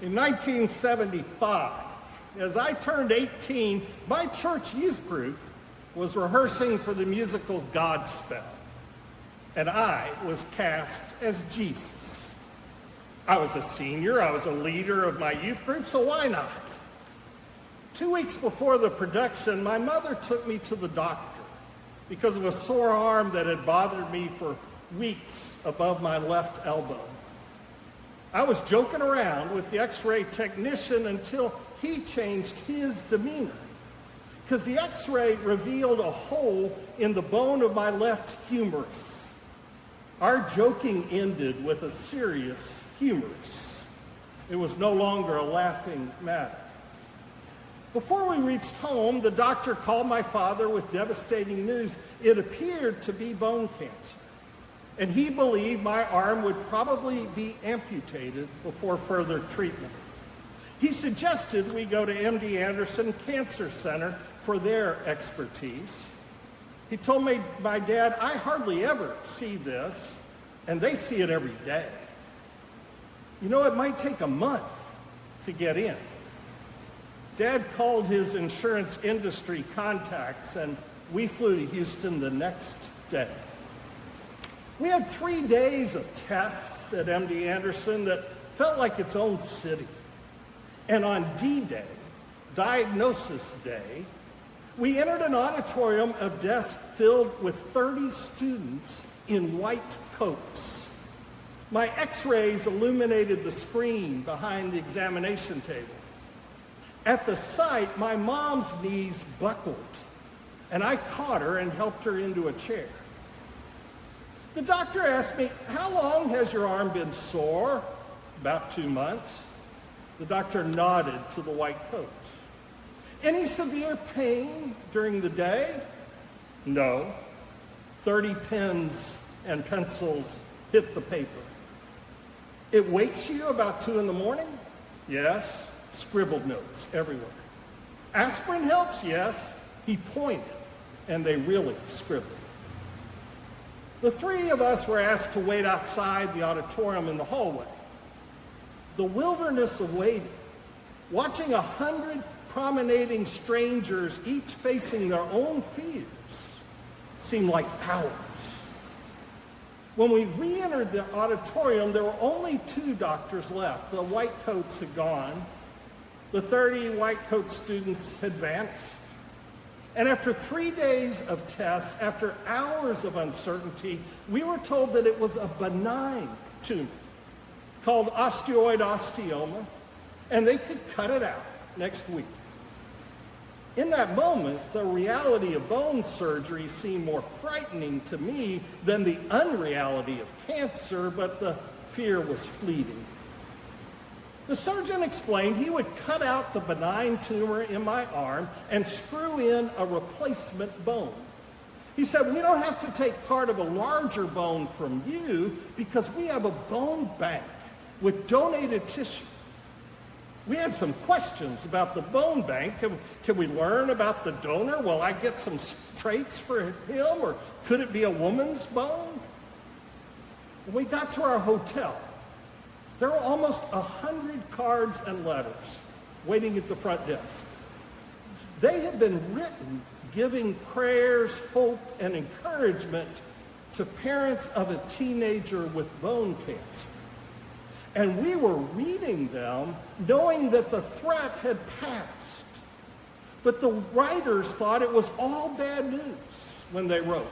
In 1975, as I turned 18, my church youth group was rehearsing for the musical Godspell, and I was cast as Jesus. I was a senior, I was a leader of my youth group, so why not? 2 weeks before the production, my mother took me to the doctor because of a sore arm that had bothered me for weeks above my left elbow. I was joking around with the x-ray technician until he changed his demeanor, because the x-ray revealed a hole in the bone of my left humerus. Our joking ended with a serious humerus. It was no longer a laughing matter. Before we reached home, the doctor called my father with devastating news. It appeared to be bone cancer, and he believed my arm would probably be amputated before further treatment. He suggested we go to MD Anderson Cancer Center for their expertise. He told my dad, I hardly ever see this, and they see it every day. You know, it might take a month to get in. Dad called his insurance industry contacts, and we flew to Houston the next day. We had 3 days of tests at MD Anderson that felt like its own city. And on D-Day, Diagnosis Day, we entered an auditorium of desks filled with 30 students in white coats. My x-rays illuminated the screen behind the examination table. At the sight, my mom's knees buckled, and I caught her and helped her into a chair. The doctor asked me, how long has your arm been sore? About 2 months. The doctor nodded to the white coat. Any severe pain during the day? No. 30 pens and pencils hit the paper. It wakes you about 2 in the morning? Yes. Scribbled notes everywhere. Aspirin helps? Yes. He pointed, and they really scribbled. The 3 of us were asked to wait outside the auditorium in the hallway. The wilderness of waiting, watching 100 promenading strangers, each facing their own fears, seemed like hours. When we re-entered the auditorium, there were only 2 doctors left. The white coats had gone. The 30 white coat students had vanished. And after 3 days of tests, after hours of uncertainty, we were told that it was a benign tumor called osteoid osteoma, and they could cut it out next week. In that moment, the reality of bone surgery seemed more frightening to me than the unreality of cancer, but the fear was fleeting. The surgeon explained he would cut out the benign tumor in my arm and screw in a replacement bone. He said, we don't have to take part of a larger bone from you because we have a bone bank with donated tissue. We had some questions about the bone bank. Can we learn about the donor? Will I get some traits for him, or could it be a woman's bone? When we got to our hotel, there were almost 100 cards and letters waiting at the front desk. They had been written giving prayers, hope, and encouragement to parents of a teenager with bone cancer. And we were reading them knowing that the threat had passed. But the writers thought it was all bad news when they wrote.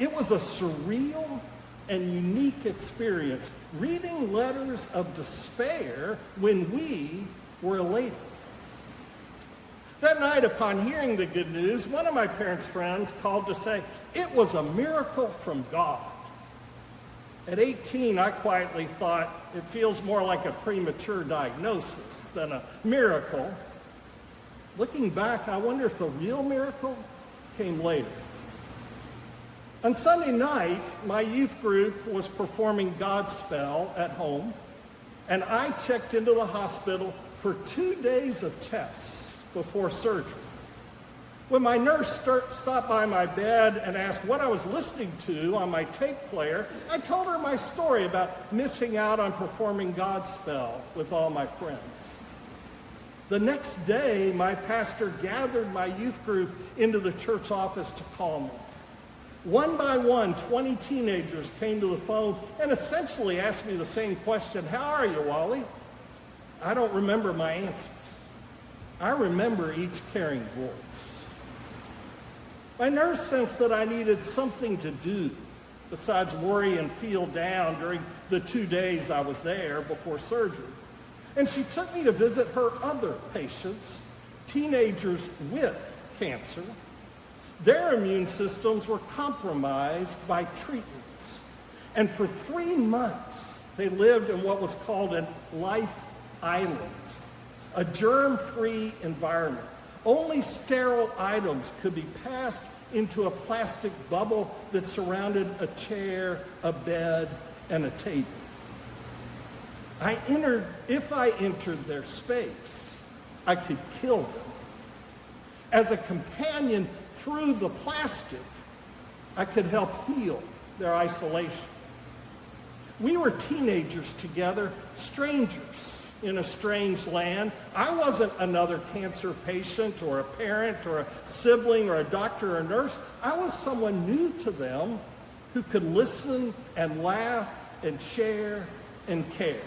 It was a surreal and unique experience, reading letters of despair when we were elated. That night, upon hearing the good news, one of my parents' friends called to say, it was a miracle from God. At 18, I quietly thought, it feels more like a premature diagnosis than a miracle. Looking back, I wonder if the real miracle came later. On Sunday night, my youth group was performing Godspell at home, and I checked into the hospital for 2 days of tests before surgery. When my nurse stopped by my bed and asked what I was listening to on my tape player, I told her my story about missing out on performing Godspell with all my friends. The next day, my pastor gathered my youth group into the church office to call me. One by one, 20 teenagers came to the phone and essentially asked me the same question: "How are you, Wally?" I don't remember my answers. I remember each carrying voice. My nurse sensed that I needed something to do besides worry and feel down during the 2 days I was there before surgery. And she took me to visit her other patients, teenagers with cancer. Their immune systems were compromised by treatments. And for 3 months, they lived in what was called a life island, a germ-free environment. Only sterile items could be passed into a plastic bubble that surrounded a chair, a bed, and a table. If I entered their space, I could kill them. As a companion through the plastic, I could help heal their isolation. We were teenagers together, strangers in a strange land. I wasn't another cancer patient or a parent or a sibling or a doctor or a nurse. I was someone new to them who could listen and laugh and share and care.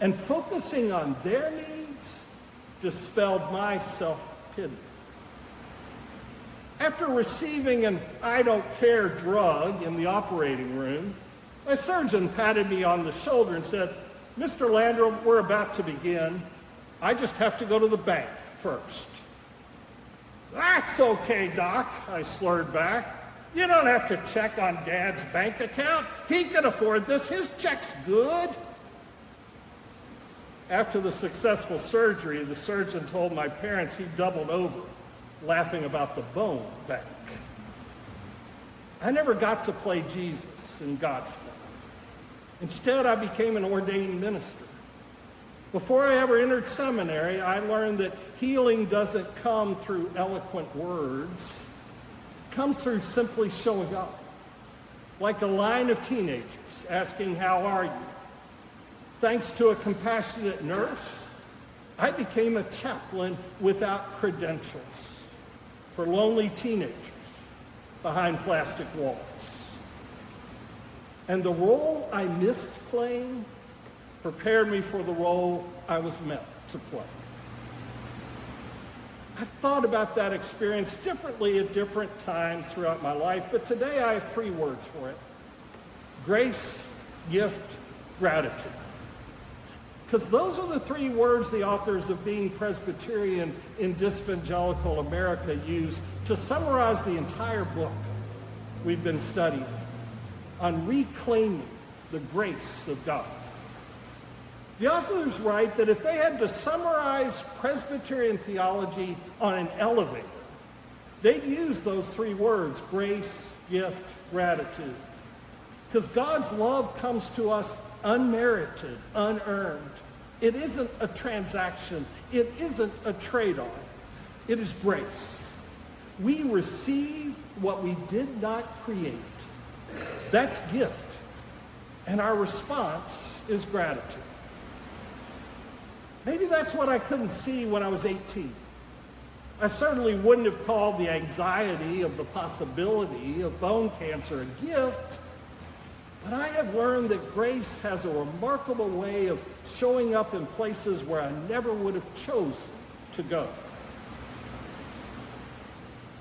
And focusing on their needs dispelled my self-pity. After receiving an I don't care drug in the operating room, my surgeon patted me on the shoulder and said, "Mr. Landrum, we're about to begin. I just have to go to the bank first." "That's okay, Doc," I slurred back. "You don't have to check on Dad's bank account. He can afford this. His check's good." After the successful surgery, the surgeon told my parents he doubled over, laughing about the bone bank. I never got to play Jesus in Godspell. Instead, I became an ordained minister. Before I ever entered seminary, I learned that healing doesn't come through eloquent words. It comes through simply showing up, like a line of teenagers asking, "How are you?" Thanks to a compassionate nurse, I became a chaplain without credentials for lonely teenagers behind plastic walls. And the role I missed playing prepared me for the role I was meant to play. I've thought about that experience differently at different times throughout my life, but today I have 3 words for it: grace, gift, gratitude. Because those are the 3 words the authors of Being Presbyterian in Evangelical America use to summarize the entire book we've been studying on reclaiming the grace of God. The authors write that if they had to summarize Presbyterian theology on an elevator, they'd use those 3 words: grace, gift, gratitude. Because God's love comes to us unmerited, unearned. It isn't a transaction. It isn't a trade-off. It is grace. We receive what we did not create. That's gift. And our response is gratitude. Maybe that's what I couldn't see when I was 18. I certainly wouldn't have called the anxiety of the possibility of bone cancer a gift. But I have learned that grace has a remarkable way of showing up in places where I never would have chosen to go.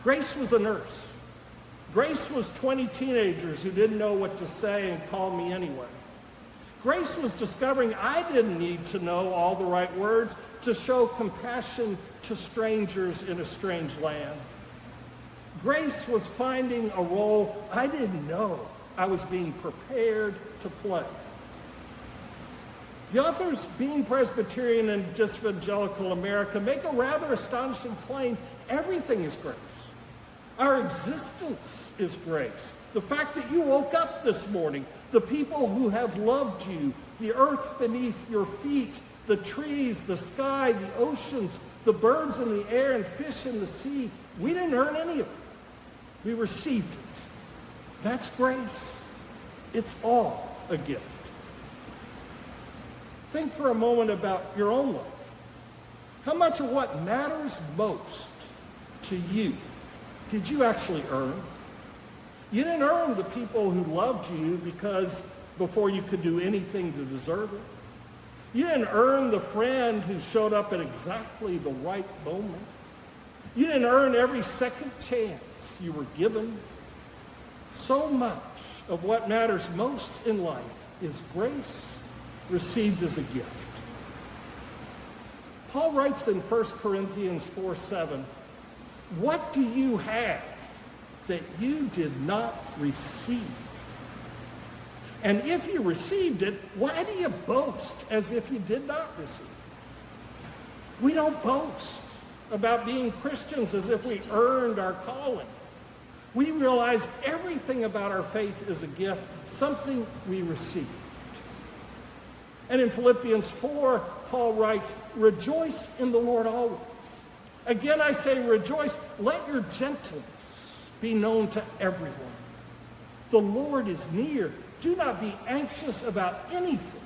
Grace was a nurse. Grace was 20 teenagers who didn't know what to say and called me anyway. Grace was discovering I didn't need to know all the right words to show compassion to strangers in a strange land. Grace was finding a role I didn't know I was being prepared to play. The authors, Being Presbyterian in Evangelical America, make a rather astonishing claim. Everything is grace. Our existence is grace. The fact that you woke up this morning, the people who have loved you, the earth beneath your feet, The trees, the sky, the oceans, the birds in the air, and fish in the sea. We didn't earn any of it. We received it. That's grace. It's all a gift. Think for a moment about your own life. How much of what matters most to you did you actually earn? You didn't earn the people who loved you because before you could do anything to deserve it. You didn't earn the friend who showed up at exactly the right moment. You didn't earn every second chance you were given. So much of what matters most in life is grace received as a gift. Paul writes in 1 Corinthians 4:7, "What do you have that you did not receive? And if you received it, why do you boast as if you did not receive it?" We don't boast about being Christians as if we earned our calling. We realize everything about our faith is a gift, something we received. And in Philippians 4, Paul writes, "Rejoice in the Lord always. Again I say rejoice. Let your gentleness be known to everyone. The Lord is near. Do not be anxious about anything,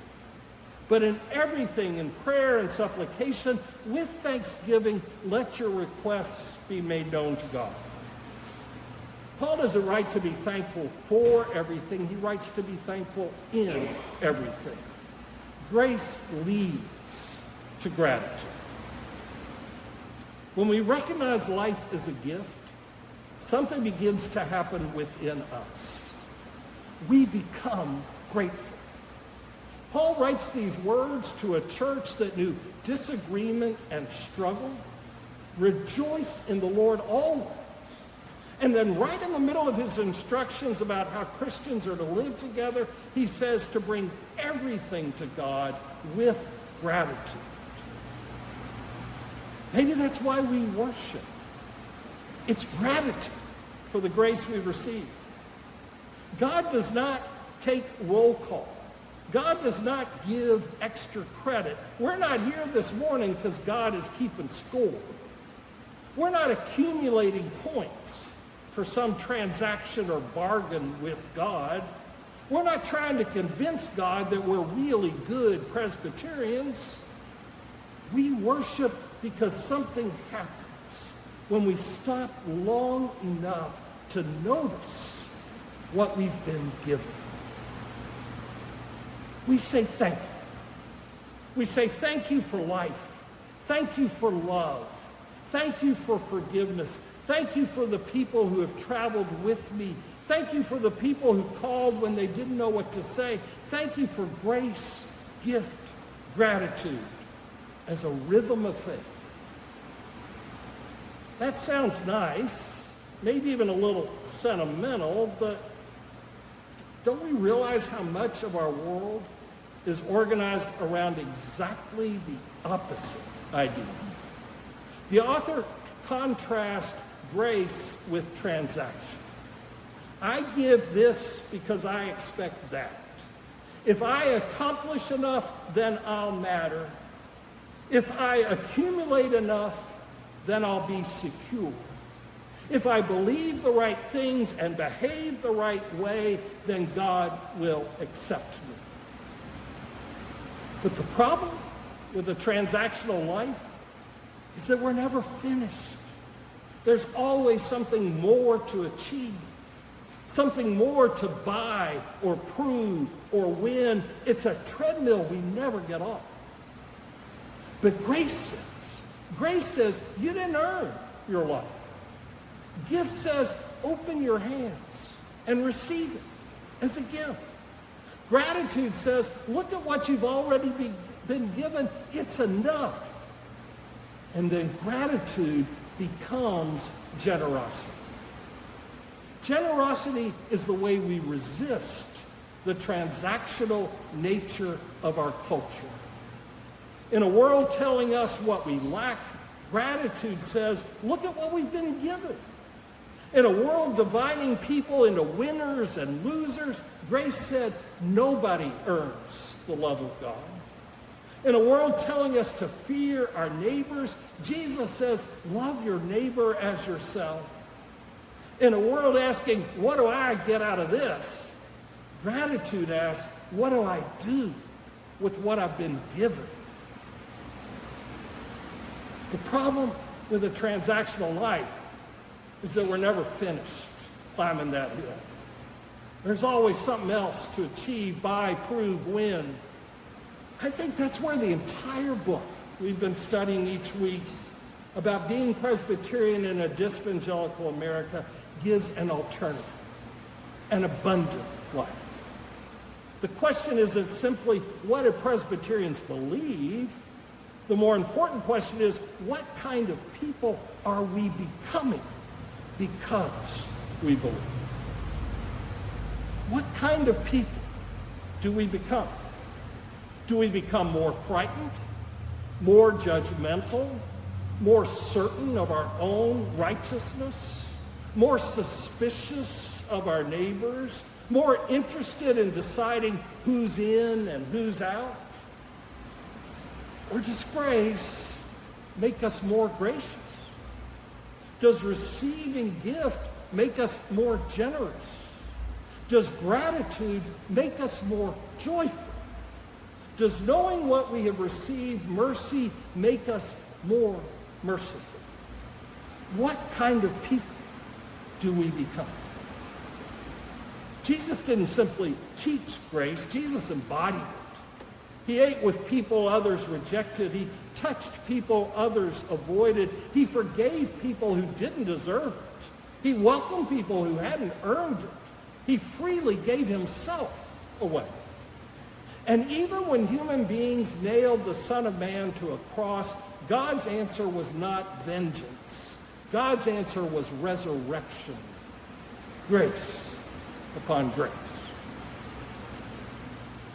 but in everything, in prayer and supplication, with thanksgiving, let your requests be made known to God." Paul doesn't write to be thankful for everything. He writes to be thankful in everything. Grace leads to gratitude. When we recognize life as a gift, something begins to happen within us. We become grateful. Paul writes these words to a church that knew disagreement and struggle. Rejoice in the Lord always. And then right in the middle of his instructions about how Christians are to live together, he says to bring everything to God with gratitude. Maybe that's why we worship. It's gratitude for the grace we've received. God does not take roll call. God does not give extra credit. We're not here this morning because God is keeping score. We're not accumulating points for some transaction or bargain with God. We're not trying to convince God that we're really good Presbyterians. We worship because something happens when we stop long enough to notice what we've been given. We say thank you. We say thank you for life. Thank you for love. Thank you for forgiveness. Thank you for the people who have traveled with me. Thank you for the people who called when they didn't know what to say. Thank you for grace, gift, gratitude as a rhythm of faith. That sounds nice, maybe even a little sentimental, but don't we realize how much of our world is organized around exactly the opposite idea? The author contrasts grace with transaction. I give this because I expect that. If I accomplish enough, then I'll matter. If I accumulate enough, then I'll be secure. If I believe the right things and behave the right way, then God will accept me. But the problem with a transactional life is that we're never finished. There's always something more to achieve, something more to buy or prove or win. It's a treadmill we never get off. But grace says you didn't earn your life. Gift says open your hands and receive it as a gift. Gratitude says look at what you've already been given. It's enough. And then gratitude becomes generosity. Generosity is the way we resist the transactional nature of our culture. In a world telling us what we lack, gratitude says, look at what we've been given. In a world dividing people into winners and losers, grace said, nobody earns the love of God. In a world telling us to fear our neighbors, Jesus says, love your neighbor as yourself. In a world asking, what do I get out of this? Gratitude asks, what do I do with what I've been given? The problem with a transactional life is that we're never finished climbing that hill. There's always something else to achieve, buy, prove, win. I think that's where the entire book we've been studying each week about being Presbyterian in a dispevangelical America gives an alternative, an abundant life. The question isn't simply what do Presbyterians believe? The more important question is what kind of people are we becoming because we believe? What kind of people do we become? Do we become more frightened, more judgmental, more certain of our own righteousness, more suspicious of our neighbors, more interested in deciding who's in and who's out? Or does grace make us more gracious? Does receiving gift make us more generous? Does gratitude make us more joyful? Does knowing what we have received, mercy, make us more merciful? What kind of people do we become? Jesus didn't simply teach grace. Jesus embodied it. He ate with people others rejected. He touched people others avoided. He forgave people who didn't deserve it. He welcomed people who hadn't earned it. He freely gave himself away. And even when human beings nailed the Son of Man to a cross, God's answer was not vengeance. God's answer was resurrection. Grace upon grace.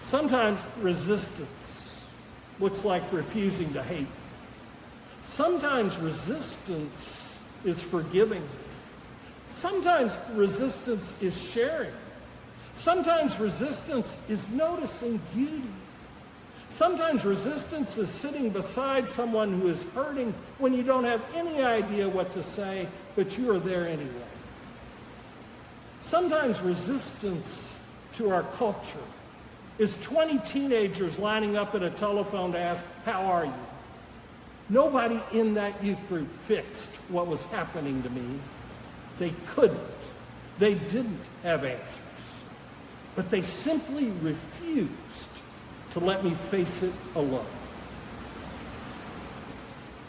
Sometimes resistance looks like refusing to hate. Sometimes resistance is forgiving. Sometimes resistance is sharing. Sometimes resistance is noticing beauty. Sometimes resistance is sitting beside someone who is hurting when you don't have any idea what to say, but you are there anyway. Sometimes resistance to our culture is 20 teenagers lining up at a telephone to ask, how are you? Nobody in that youth group fixed what was happening to me. They couldn't. They didn't have answers. But they simply refused to let me face it alone.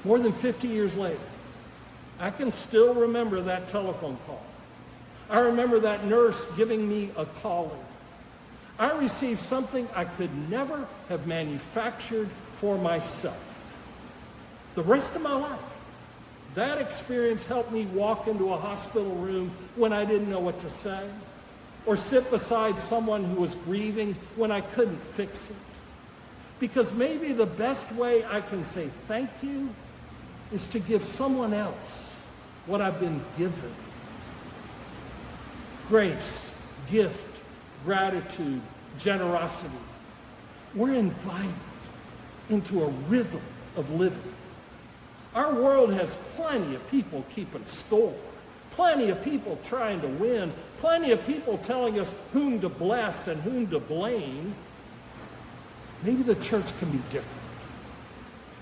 More than 50 years later, I can still remember that telephone call. I remember that nurse giving me a calling. I received something I could never have manufactured for myself. The rest of my life, that experience helped me walk into a hospital room when I didn't know what to say, or sit beside someone who was grieving when I couldn't fix it. Because maybe the best way I can say thank you is to give someone else what I've been given. Grace, gift, gratitude, generosity. We're invited into a rhythm of living. Our world has plenty of people keeping score, plenty of people trying to win, plenty of people telling us whom to bless and whom to blame. Maybe the church can be different.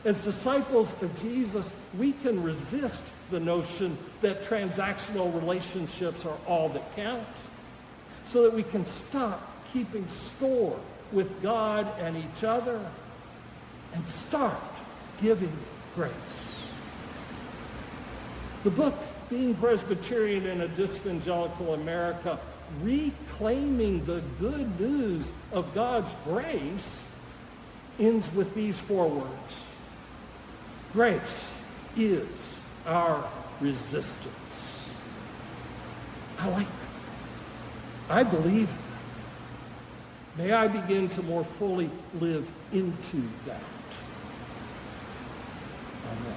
As disciples of Jesus, we can resist the notion that transactional relationships are all that count, so that we can stop keeping score with God and each other and start giving grace. The book, Being Presbyterian in a Dispevangelical America, reclaiming the good news of God's grace, ends with these 4 words. Grace is our resistance. I like that. I believe that. May I begin to more fully live into that. Amen.